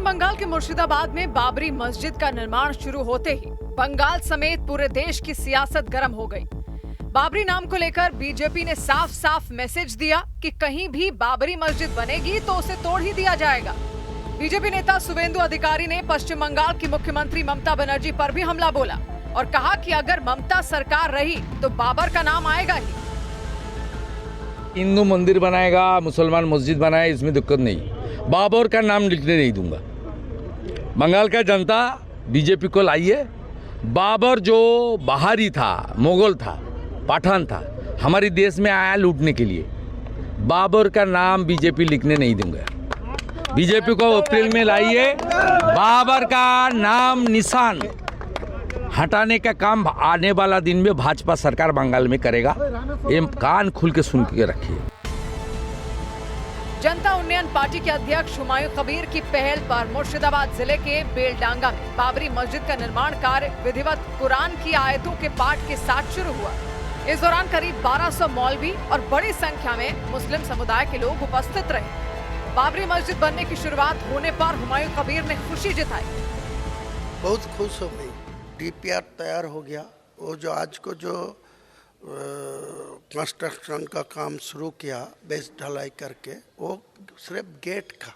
पश्चिम बंगाल के मुर्शिदाबाद में बाबरी मस्जिद का निर्माण शुरू होते ही बंगाल समेत पूरे देश की सियासत गर्म हो गई। बाबरी नाम को लेकर बीजेपी ने साफ साफ मैसेज दिया कि कहीं भी बाबरी मस्जिद बनेगी तो उसे तोड़ ही दिया जाएगा। बीजेपी नेता शुवेंदु अधिकारी ने पश्चिम बंगाल की मुख्यमंत्री ममता बनर्जी पर भी हमला बोला और कहा कि अगर ममता सरकार रही तो बाबर का नाम आएगा ही। हिंदू मंदिर बनाएगा, मुसलमान मस्जिद बनाए, इसमें दिक्कत नहीं। बाबर का नाम लिखने नहीं दूंगा। बंगाल का जनता बीजेपी को लाइए। बाबर जो बाहरी था, मुगल था, पठान था, हमारे देश में आया लूटने के लिए। बाबर का नाम बीजेपी लिखने नहीं दूंगा। बीजेपी को अप्रैल में लाइए। बाबर का नाम निशान हटाने का काम आने वाला दिन में भाजपा सरकार बंगाल में करेगा। ये कान खुल के सुन के रखिए। जनता उन्नयन पार्टी के अध्यक्ष हुमायूं कबीर की पहल पर मुर्शिदाबाद जिले के बेलडांगा में बाबरी मस्जिद का निर्माण कार्य विधिवत कुरान की आयतों के पाठ के साथ शुरू हुआ। इस दौरान करीब 1200 मौलवी और बड़ी संख्या में मुस्लिम समुदाय के लोग उपस्थित रहे। बाबरी मस्जिद बनने की शुरुआत होने पर हुमायूं कबीर ने खुशी जताई। बहुत खुश हो गई। डीपीआर तैयार हो गया। वो जो आज को जो कंस्ट्रक्शन का काम शुरू किया बेस ढलाई करके, वो सिर्फ गेट का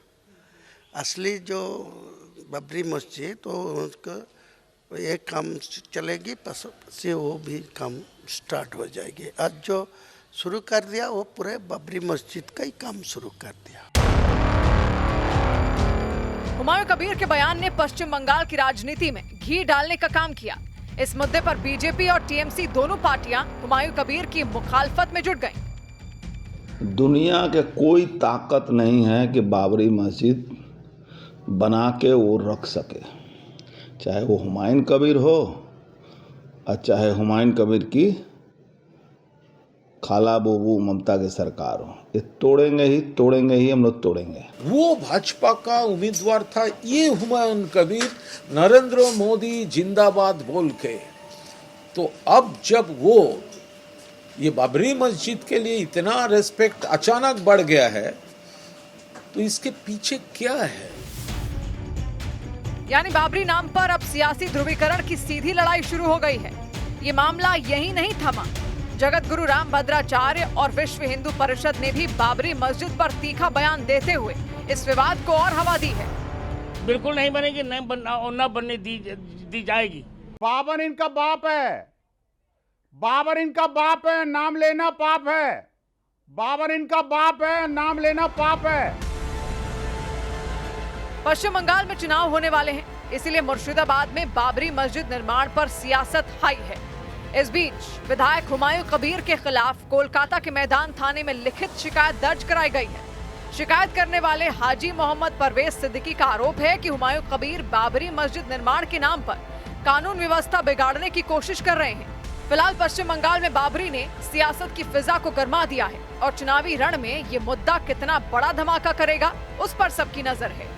असली जो बाबरी मस्जिद तो उसका ये काम चलेगी, से वो भी काम स्टार्ट हो जाएगी। आज जो शुरू कर दिया वो पूरे बाबरी मस्जिद का ही काम शुरू कर दिया। हुमायूं कबीर के बयान ने पश्चिम बंगाल की राजनीति में घी डालने का काम किया। इस मुद्दे पर बीजेपी और टीएमसी दोनों पार्टियां हुमायूं कबीर की मुखालफत में जुट गईं। दुनिया के कोई ताकत नहीं है कि बाबरी मस्जिद बना के वो रख सके, चाहे वो हुमायूं कबीर हो और चाहे हुमायूं कबीर की खाला बूबू ममता की सरकार हो। ये तोड़ेंगे ही हम लोग तोड़ेंगे। वो भाजपा का उम्मीदवार था। ये हुमायूं कबीर नरेंद्र मोदी जिंदाबाद बोल के, तो अब जब वो ये बाबरी मस्जिद के लिए इतना रेस्पेक्ट अचानक बढ़ गया है, तो इसके पीछे क्या है? यानी बाबरी नाम पर अब सियासी ध्रुवीकरण की सीधी लड़ाई शुरू हो गई है। ये मामला यही नहीं थमा। जगत गुरु राम भद्राचार्य और विश्व हिंदू परिषद ने भी बाबरी मस्जिद पर तीखा बयान देते हुए इस विवाद को और हवा दी है। बिल्कुल नहीं बनेगी, न बनने दी जाएगी। बाबर इनका बाप है, बाबर इनका बाप है, नाम लेना पाप है। बाबर इनका बाप है, नाम लेना पाप है। पश्चिम बंगाल में चुनाव होने वाले हैं, इसीलिए मुर्शिदाबाद में बाबरी मस्जिद निर्माण पर सियासत हाई है। इस बीच विधायक हुमायूं कबीर के खिलाफ कोलकाता के मैदान थाने में लिखित शिकायत दर्ज कराई गई है। शिकायत करने वाले हाजी मोहम्मद परवेज सिद्दीकी का आरोप है कि हुमायूं कबीर बाबरी मस्जिद निर्माण के नाम पर कानून व्यवस्था बिगाड़ने की कोशिश कर रहे हैं। फिलहाल पश्चिम बंगाल में बाबरी ने सियासत की फिजा को गरमा दिया है और चुनावी रण में ये मुद्दा कितना बड़ा धमाका करेगा, उस पर सबकी नजर है।